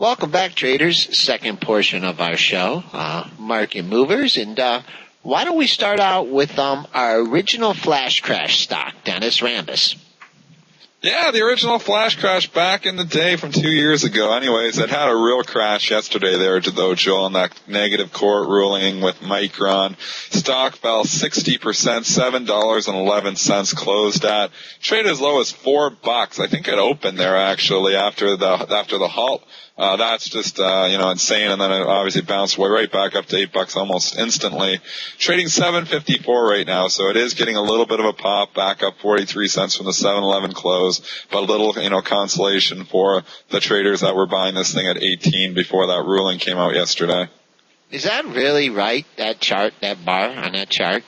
Welcome back, traders. Second portion of our show, Market Movers. And why don't we start out with our original flash crash stock, Dennis Rambus. Yeah, the original flash crash back in the day from 2 years ago. Anyways, it had a real crash yesterday there, though, Joel, in that negative court ruling with Micron. Stock fell 60%, $7.11 closed at. Trade as low as $4. I think it opened there actually after the halt. That's just, insane. And then it obviously bounced right back up to $8 almost instantly. Trading $7.54 right now. So it is getting a little bit of a pop, back up 43 cents from the 7-11 close, but a little, consolation for the traders that were buying this thing at 18 before that ruling came out yesterday. Is that really right? That chart, that bar on that chart?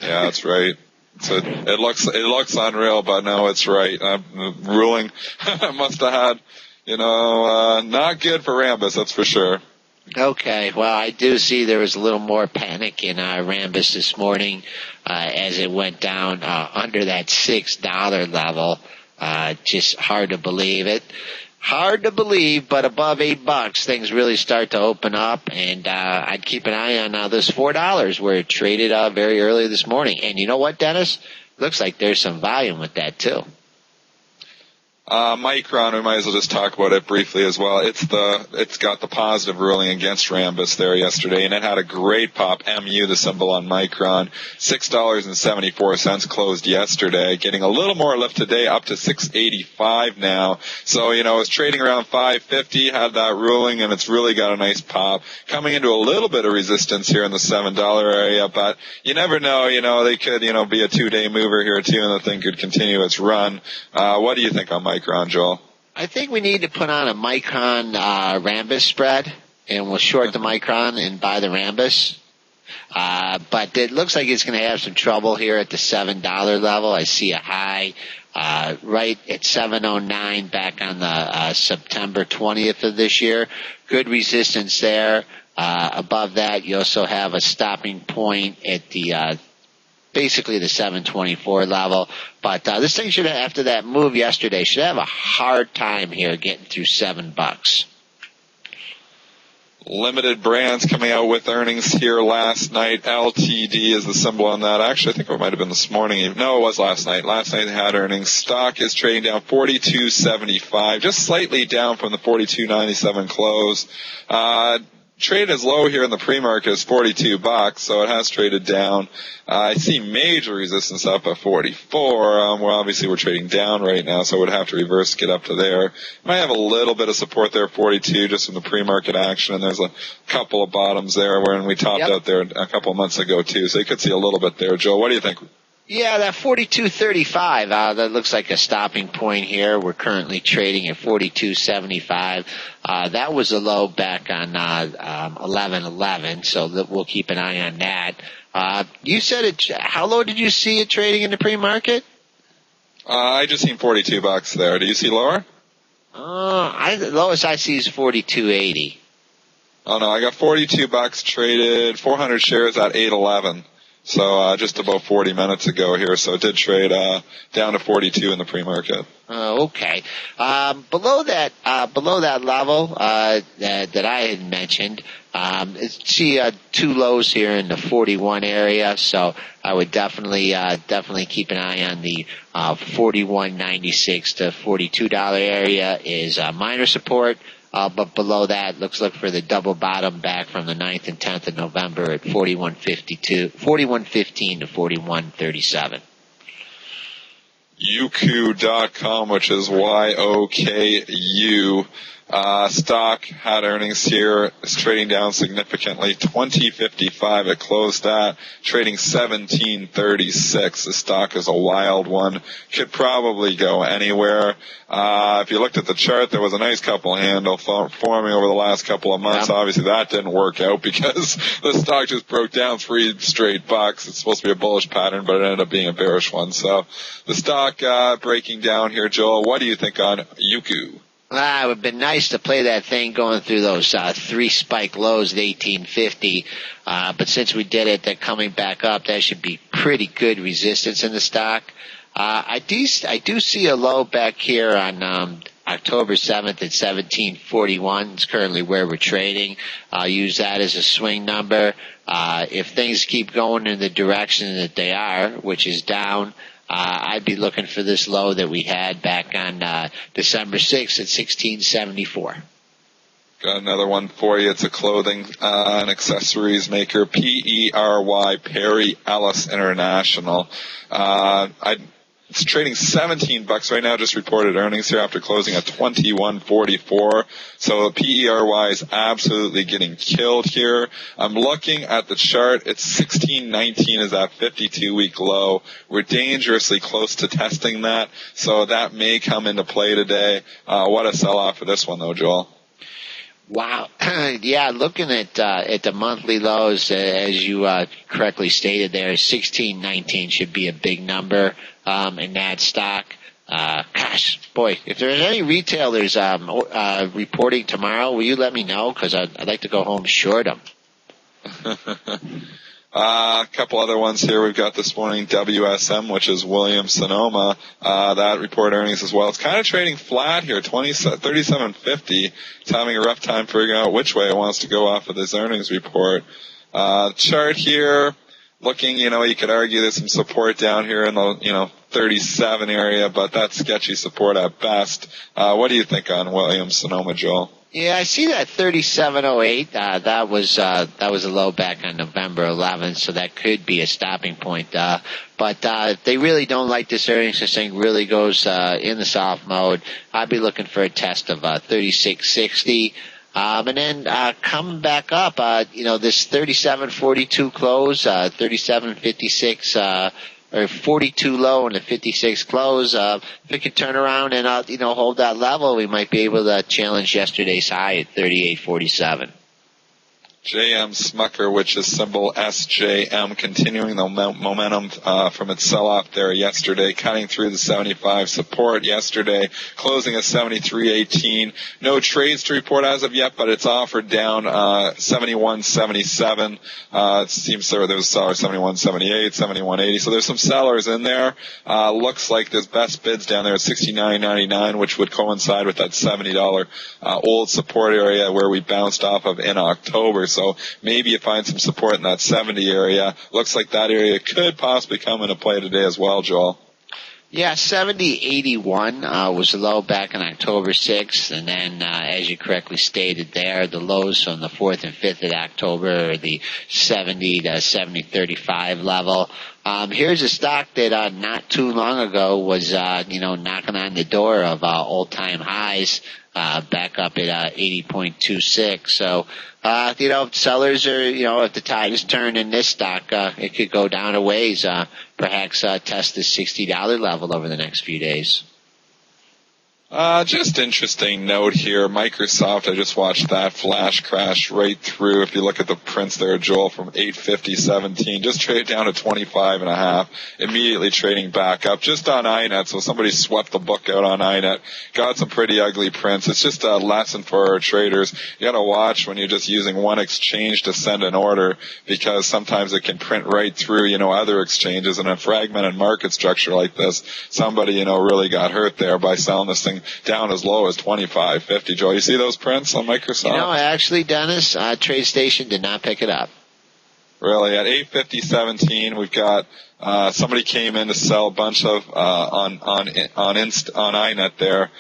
Yeah, that's right. So it looks unreal, but no, it's right. Ruling must have had, not good for Rambus, that's for sure. Okay, well, I do see there was a little more panic in Rambus this morning as it went down under that $6 level. Just hard to believe it. Hard to believe, but above $8, things really start to open up, and I'd keep an eye on this $4 where it traded very early this morning. And you know what, Dennis? Looks like there's some volume with that, too. Micron, we might as well just talk about it briefly as well. It's got the positive ruling against Rambus there yesterday, and it had a great pop. MU, the symbol on Micron, $6.74 closed yesterday, getting a little more lift today, up to $6.85 now. So, it's trading around $5.50, had that ruling, and it's really got a nice pop. Coming into a little bit of resistance here in the $7 area, but you never know, they could, be a 2-day mover here too, and the thing could continue its run. What do you think on Micron, Joel? I think we need to put on a Micron Rambus spread, and we'll short the Micron and buy the Rambus. But it looks like it's going to have some trouble here at the $7 level. I see a high right at 709 back on the September 20th of this year. Good resistance there. Above that, you also have a stopping point at the basically the 724 level. But this thing should, after that move yesterday, should have a hard time here getting through $7. Limited Brands coming out with earnings here last night. LTD is the symbol on that. Actually, I think it might have been this morning. No, it was last night. Last night they had earnings. Stock is trading down 42.75, just slightly down from the 42.97 close. Trade is low here in the pre-market is $42, so it has traded down. I see major resistance up at 44. Well, obviously we're trading down right now, so it would have to reverse to get up to there. Might have a little bit of support there, 42, just from the pre-market action, and there's a couple of bottoms there when we topped out there a couple of months ago too, so you could see a little bit there. Joe, what do you think? Yeah, that 42.35, that looks like a stopping point here. We're currently trading at 42.75. That was a low back on 11.11, so we'll keep an eye on that. You said it. How low did you see it trading in the pre-market? I just seen $42 there. Do you see lower? The lowest I see is 42.80. Oh no, I got $42 traded, 400 shares at 8.11. So just about 40 minutes ago here, so it did trade down to 42 in the pre-market. Okay. Below that level that I had mentioned, see two lows here in the 41 area. So I would definitely keep an eye on the 41.96 to $42 area is minor support. But below that, look for the double bottom back from the 9th and 10th of November at 41.15 to 41.37. Youku.com, which is YOKU. Stock had earnings here. It's trading down significantly. 20.55 it closed at. Trading 17.36. The stock is a wild one. Could probably go anywhere. If you looked at the chart, there was a nice couple handle forming over the last couple of months. Obviously that didn't work out because the stock just broke down 3 straight bucks. It's supposed to be a bullish pattern, but it ended up being a bearish one. So the stock breaking down here. Joel, what do you think on Youku? It would have been nice to play that thing going through those 3 spike lows at 1850. But since we did it, they're coming back up. That should be pretty good resistance in the stock. I do see a low back here on October 7th at 1741 is currently where we're trading. I'll use that as a swing number. If things keep going in the direction that they are, which is down, I'd be looking for this low that we had back on December 6th at 1674. Got another one for you. It's a clothing and accessories maker, PERY, Perry Ellis International. It's trading $17 right now. Just reported earnings here after closing at 21.44. So PERY is absolutely getting killed here. I'm looking at the chart. It's 16.19 is that 52-week low. We're dangerously close to testing that, so that may come into play today. What a sell-off for this one, though, Joel. Wow. Yeah, looking at the monthly lows, as you correctly stated there, 16.19 should be a big number in that stock. Gosh, boy, if there's any retailers reporting tomorrow, will you let me know? Because I'd like to go home short them. A couple other ones here we've got this morning. WSM, which is Williams-Sonoma, that report earnings as well. It's kind of trading flat here, 37.50. It's having a rough time figuring out which way it wants to go off of this earnings report. Chart here, looking, you could argue there's some support down here in the, 37 area, but that's sketchy support at best. What do you think on Williams-Sonoma, Joel? Yeah, I see that 37.08. That was a low back on November 11th, so that could be a stopping point. But they really don't like this earnings. This thing really goes in the soft mode. I'd be looking for a test of 36.60. And then coming back up, this 37.42 close, 37.56 or 42 low and a 56 close. If it could turn around and hold that level, we might be able to challenge yesterday's high at 38.47. JM Smucker, which is symbol SJM, continuing the momentum from its sell-off there yesterday, cutting through the 75 support yesterday, closing at 73.18. No trades to report as of yet, but it's offered down 71.77. It seems there's sellers 71.78, 71.80. So there's some sellers in there. Looks like there's best bids down there at 69.99, which would coincide with that $70 old support area where we bounced off of in October. So maybe you find some support in that 70 area. Looks like that area could possibly come into play today as well, Joel. Yeah, 70.81 was the low back on October 6th, and then as you correctly stated there, the lows from the 4th and 5th of October are the 70 to 70.35 level. Here's a stock that not too long ago was knocking on the door of old-time highs, back up at 80.26. So sellers are, if the tide is turned in this stock, it could go down a ways, perhaps test the $60 level over the next few days. Just interesting note here. Microsoft, I just watched that flash crash right through. If you look at the prints there, Joel, from 850.17, just traded down to 25.5, immediately trading back up just on INET. So somebody swept the book out on INET, got some pretty ugly prints. It's just a lesson for our traders. You gotta watch when you're just using one exchange to send an order, because sometimes it can print right through, other exchanges. In a fragmented market structure like this, somebody, really got hurt there by selling this thing down as low as 25.50. Joe, you see those prints on Microsoft? Actually, Dennis, TradeStation did not pick it up. Really, at 850.17, we've got somebody came in to sell a bunch of on INET there.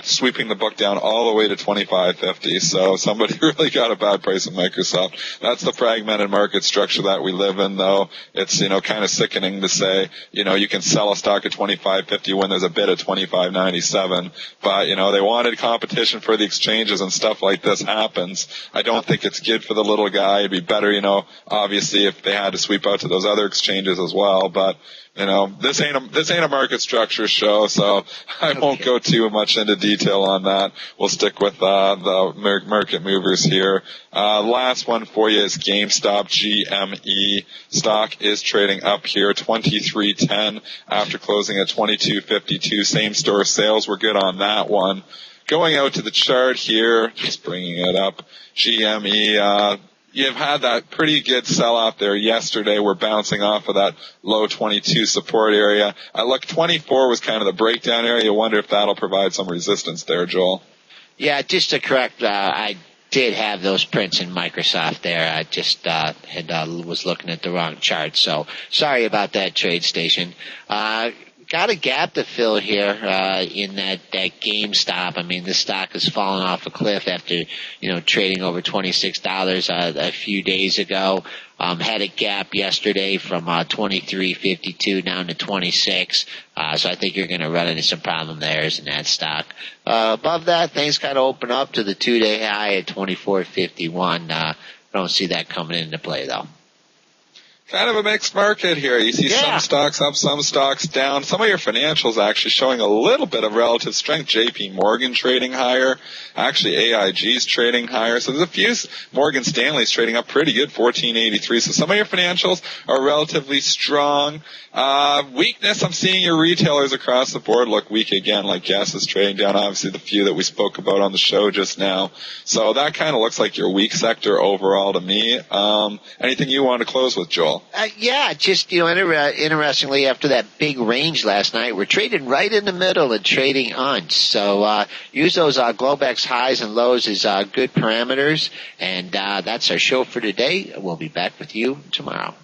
Sweeping the book down all the way to 25.50. So somebody really got a bad price of Microsoft. That's the fragmented market structure that we live in, though. It's, kind of sickening to say, you can sell a stock at 25.50 when there's a bid at 25.97. But, they wanted competition for the exchanges, and stuff like this happens. I don't think it's good for the little guy. It'd be better, obviously if they had to sweep out to those other exchanges as well. But, this ain't a market structure show, so I won't go too much into detail on that. We'll stick with the market movers here. Last one for you is GameStop, GME. Stock is trading up here, 23.10 after closing at 22.52. Same store sales were good on that one. Going out to the chart here, just bringing it up. GME, You've had that pretty good sell out there yesterday. We're bouncing off of that low 22 support area. Look, 24 was kind of the breakdown area. You wonder if that'll provide some resistance there, Joel. Yeah, just to correct, I did have those prints in Microsoft there. I just was looking at the wrong chart. So sorry about that, TradeStation. Got a gap to fill here in that GameStop. I mean, this stock has fallen off a cliff after trading over $26 a few days ago. Had a gap yesterday from 23.52 down to 26. So I think you're going to run into some problem there in that stock. Above that, things kind of open up to the 2-day high at 24.51. I don't see that coming into play though. Kind of a mixed market here. You see some stocks up, some stocks down. Some of your financials actually showing a little bit of relative strength. JP Morgan trading higher. Actually, AIG's trading higher. So there's a few. Morgan Stanley's trading up pretty good, 14.83. So some of your financials are relatively strong. Weakness, I'm seeing your retailers across the board look weak again, like Guess is trading down. Obviously, the few that we spoke about on the show just now. So that kind of looks like your weak sector overall to me. Anything you want to close with, Joel? Just interestingly, after that big range last night, we're trading right in the middle and trading hunch. So use those Globex highs and lows as good parameters. And that's our show for today. We'll be back with you tomorrow.